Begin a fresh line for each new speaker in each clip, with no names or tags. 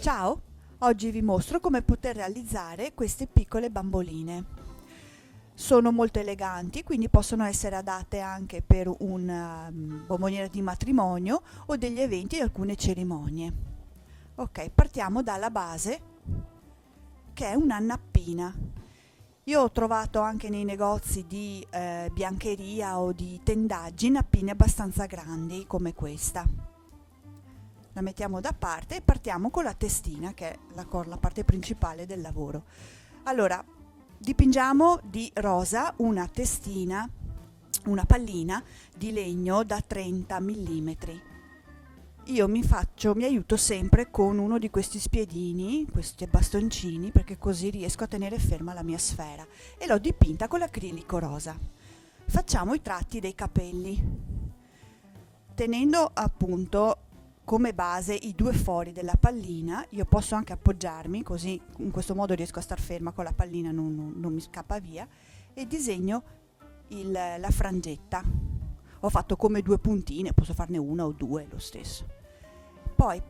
Ciao! Oggi vi mostro come poter realizzare queste piccole bamboline. Sono molto eleganti, quindi possono essere adatte anche per un bomboniera di matrimonio o degli eventi di alcune cerimonie. Ok, partiamo dalla base, che è una nappina. Io ho trovato anche nei negozi di biancheria o di tendaggi nappine abbastanza grandi come questa. La mettiamo da parte e partiamo con la testina, che è la parte principale del lavoro. Allora, dipingiamo di rosa una testina, una pallina di legno da 30 mm. Io mi aiuto sempre con uno di questi spiedini, questi bastoncini, perché così riesco a tenere ferma la mia sfera, e l'ho dipinta con l'acrilico rosa. Facciamo i tratti dei capelli, tenendo appunto come base i due fori della pallina. Io posso anche appoggiarmi, così in questo modo riesco a star ferma con la pallina, non mi scappa via, e disegno la frangetta. Ho fatto come due puntine, posso farne una o due, lo stesso. Poi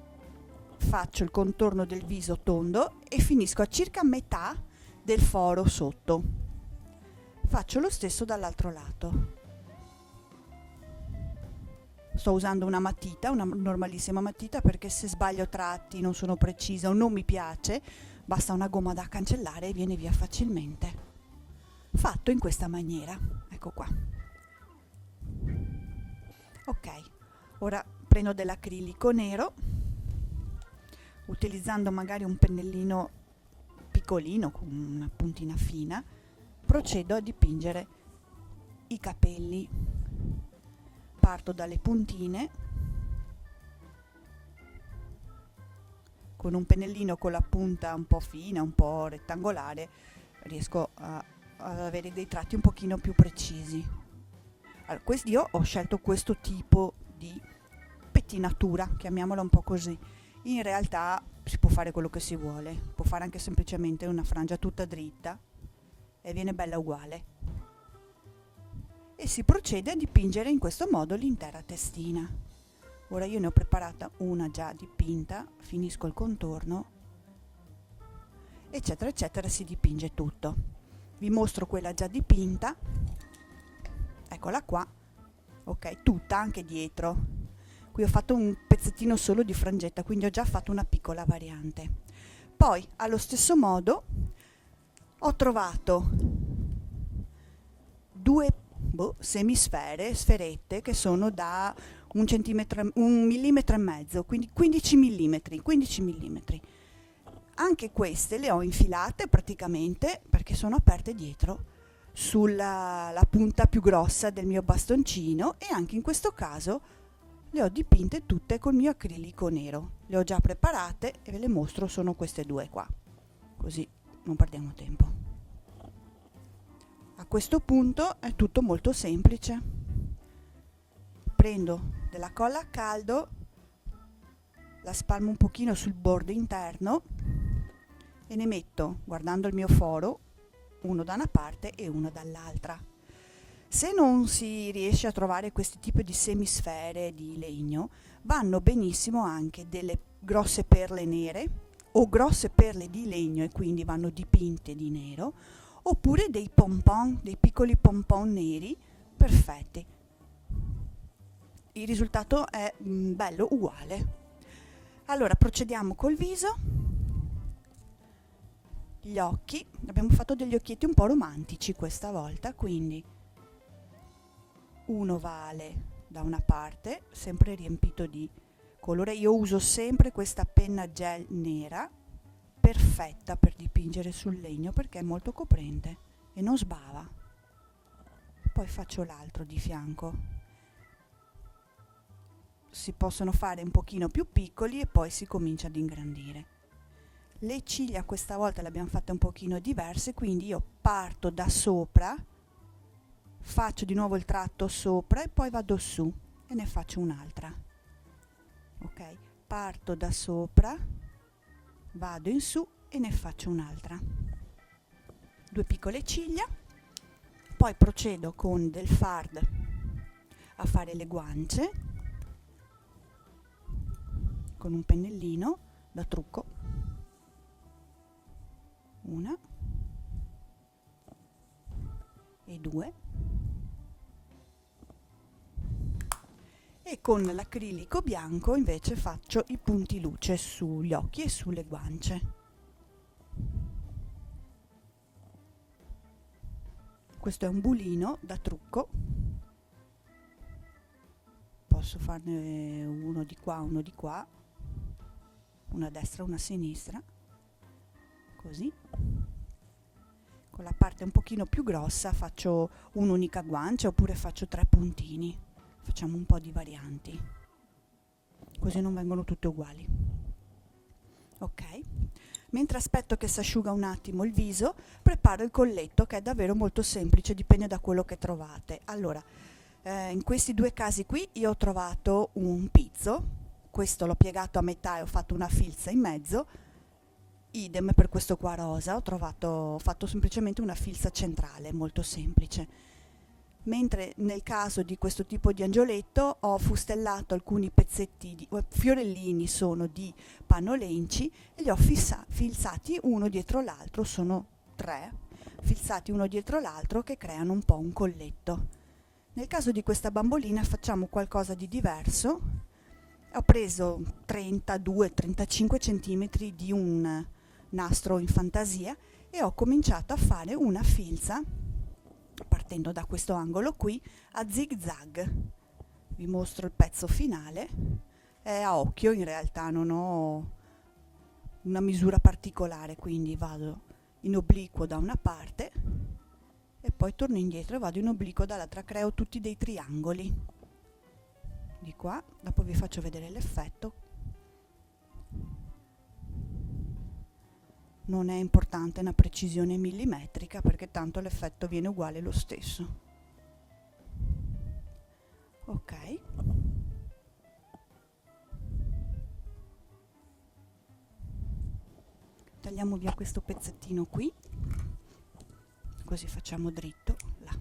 faccio il contorno del viso tondo e finisco a circa metà del foro sotto. Faccio lo stesso dall'altro lato. Sto usando una matita, una normalissima matita, perché se sbaglio tratti, non sono precisa o non mi piace, basta una gomma da cancellare e viene via facilmente. Fatto in questa maniera. Ecco qua. Ok, ora prendo dell'acrilico nero, utilizzando magari un pennellino piccolino con una puntina fina, procedo a dipingere i capelli. Parto dalle puntine, con un pennellino con la punta un po' fina, un po' rettangolare, riesco ad avere dei tratti un pochino più precisi. Allora, io ho scelto questo tipo di pettinatura, chiamiamola un po' così. In realtà si può fare quello che si vuole, può fare anche semplicemente una frangia tutta dritta e viene bella uguale. E si procede a dipingere in questo modo l'intera testina. Ora io ne ho preparata una già dipinta, finisco il contorno, eccetera eccetera, si dipinge tutto. Vi mostro quella già dipinta, eccola qua, ok, tutta anche dietro. Qui ho fatto un pezzettino solo di frangetta, quindi ho già fatto una piccola variante. Poi allo stesso modo ho trovato due sferette che sono da 1 millimetro e mezzo, quindi 15 mm. Anche queste le ho infilate praticamente, perché sono aperte dietro, sulla la punta più grossa del mio bastoncino, e anche in questo caso le ho dipinte tutte col mio acrilico nero. Le ho già preparate e ve le mostro, sono queste due qua, così non perdiamo tempo. A questo punto è tutto molto semplice. Prendo della colla a caldo, la spalmo un pochino sul bordo interno e ne metto, guardando il mio foro, uno da una parte e uno dall'altra. Se non si riesce a trovare questi tipi di semisfere di legno, vanno benissimo anche delle grosse perle nere o grosse perle di legno, e quindi vanno dipinte di nero, oppure dei pompon, dei piccoli pompon neri perfetti. Il risultato è bello uguale. Allora procediamo col viso. Gli occhi, abbiamo fatto degli occhietti un po' romantici questa volta, quindi uno ovale da una parte, sempre riempito di colore. Io uso sempre questa penna gel nera, perfetta per dipingere sul legno, perché è molto coprente e non sbava. Poi faccio l'altro di fianco. Si possono fare un pochino più piccoli e poi si comincia ad ingrandire. Le ciglia questa volta le abbiamo fatte un pochino diverse, quindi io parto da sopra, faccio di nuovo il tratto sopra e poi vado su e ne faccio un'altra. Ok, parto da sopra, vado in su e ne faccio un'altra. Due piccole ciglia, poi procedo con del fard a fare le guance con un pennellino da trucco una e due, e con l'acrilico bianco invece faccio i punti luce sugli occhi e sulle guance. Questo è un bulino da trucco, posso farne uno di qua, uno di qua, una a destra, una a sinistra, così. Con la parte un pochino più grossa faccio un'unica guancia oppure faccio 3 puntini. Facciamo un po' di varianti, così non vengono tutte uguali. Ok, mentre aspetto che si asciuga un attimo il viso, preparo il colletto, che è davvero molto semplice, dipende da quello che trovate. Allora, in questi due casi qui io ho trovato un pizzo, questo l'ho piegato a metà e ho fatto una filza in mezzo. Idem per questo qua rosa, ho fatto semplicemente una filza centrale, molto semplice. Mentre nel caso di questo tipo di angioletto ho fustellato alcuni pezzetti di fiorellini, sono di pannolenci, e li ho filzati uno dietro l'altro, sono 3, filzati uno dietro l'altro, che creano un po' un colletto. Nel caso di questa bambolina facciamo qualcosa di diverso. Ho preso 32-35 cm di un nastro in fantasia e ho cominciato a fare una filza partendo da questo angolo qui a zig zag. Vi mostro il pezzo finale, è a occhio, in realtà non ho una misura particolare, quindi vado in obliquo da una parte e poi torno indietro e vado in obliquo dall'altra, creo tutti dei triangoli di qua, dopo vi faccio vedere l'effetto. Non è importante una precisione millimetrica perché tanto l'effetto viene uguale lo stesso. Ok. Tagliamo via questo pezzettino qui, così facciamo dritto là.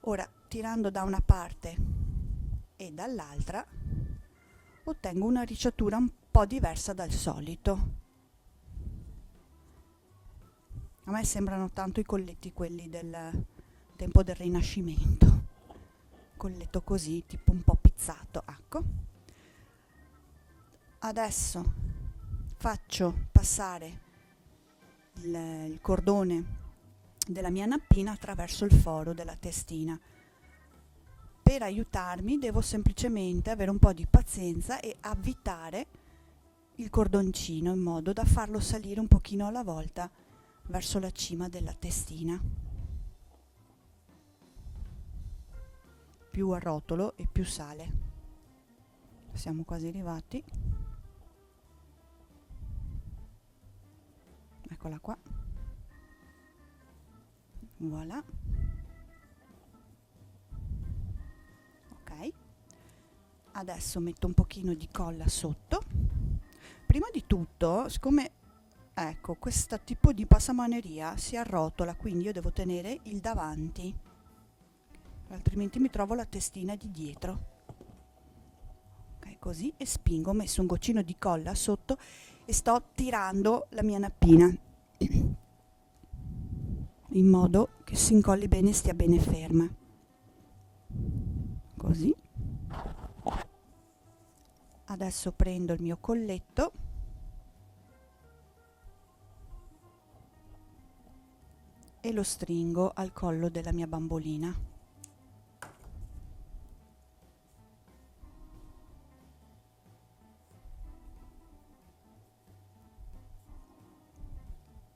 Ora, tirando da una parte e dall'altra, ottengo una ricciatura un po' diversa dal solito. A me sembrano tanto i colletti quelli del tempo del Rinascimento, colletto così, tipo un po' pizzato, ecco. Adesso faccio passare il cordone della mia nappina attraverso il foro della testina. Per aiutarmi devo semplicemente avere un po' di pazienza e avvitare il cordoncino in modo da farlo salire un pochino alla volta verso la cima della testina. Più arrotolo e più sale. Siamo quasi arrivati. Eccola qua. Voilà. Ok. Adesso metto un pochino di colla sotto. Prima di tutto, siccome ecco, questo tipo di passamaneria si arrotola, quindi io devo tenere il davanti, altrimenti mi trovo la testina di dietro. Ok, così, e spingo, ho messo un goccino di colla sotto e sto tirando la mia nappina in modo che si incolli bene e stia bene ferma. Così. Adesso prendo il mio colletto e lo stringo al collo della mia bambolina.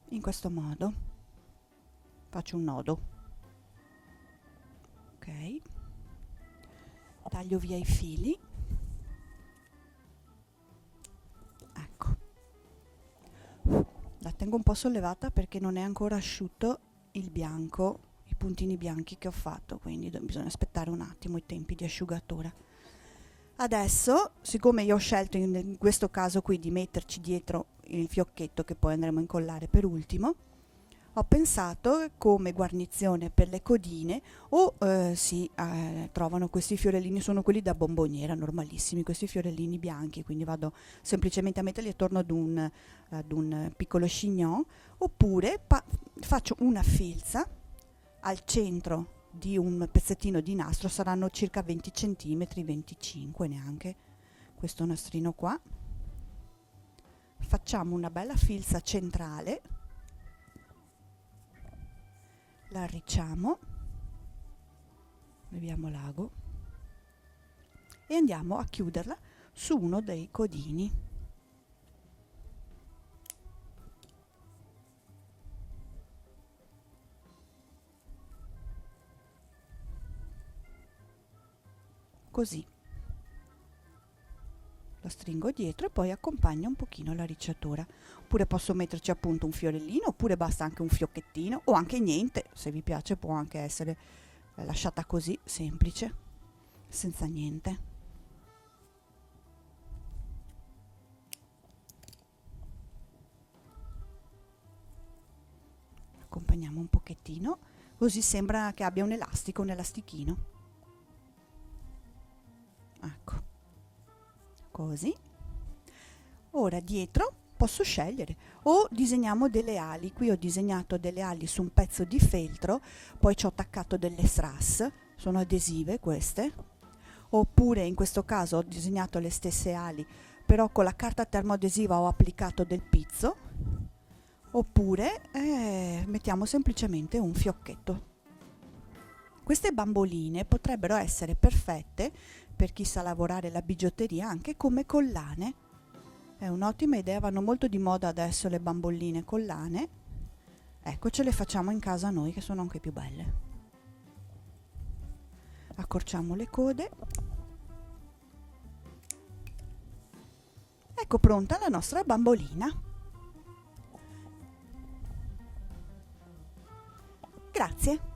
In questo modo faccio un nodo. Ok, taglio via i fili. Ecco, la tengo un po' sollevata perché non è ancora asciutto il bianco, i puntini bianchi che ho fatto, quindi bisogna aspettare un attimo i tempi di asciugatura. Adesso, siccome io ho scelto in questo caso qui di metterci dietro il fiocchetto che poi andremo a incollare per ultimo, ho pensato come guarnizione per le codine o si trovano questi fiorellini, sono quelli da bomboniera normalissimi, questi fiorellini bianchi, quindi vado semplicemente a metterli attorno ad un piccolo chignon, oppure faccio una filza al centro di un pezzettino di nastro, saranno circa 20 cm, 25 neanche, questo nastrino qua. Facciamo una bella filza centrale, la arricciamo, leviamo l'ago e andiamo a chiuderla su uno dei codini. Così. Lo stringo dietro e poi accompagno un pochino la ricciatura. Oppure posso metterci appunto un fiorellino, oppure basta anche un fiocchettino, o anche niente, se vi piace può anche essere lasciata così, semplice, senza niente. Accompagniamo un pochettino, così sembra che abbia un elastico, un elastichino. Ecco. Così. Ora dietro posso scegliere, o disegniamo delle ali. Qui ho disegnato delle ali su un pezzo di feltro, poi ci ho attaccato delle strass, sono adesive queste, oppure in questo caso ho disegnato le stesse ali, però con la carta termoadesiva ho applicato del pizzo, oppure mettiamo semplicemente un fiocchetto. Queste bamboline potrebbero essere perfette per chi sa lavorare la bigiotteria anche come collane. È un'ottima idea, vanno molto di moda adesso le bamboline collane. Ecco, ce le facciamo in casa noi che sono anche più belle. Accorciamo le code. Ecco pronta la nostra bambolina. Grazie.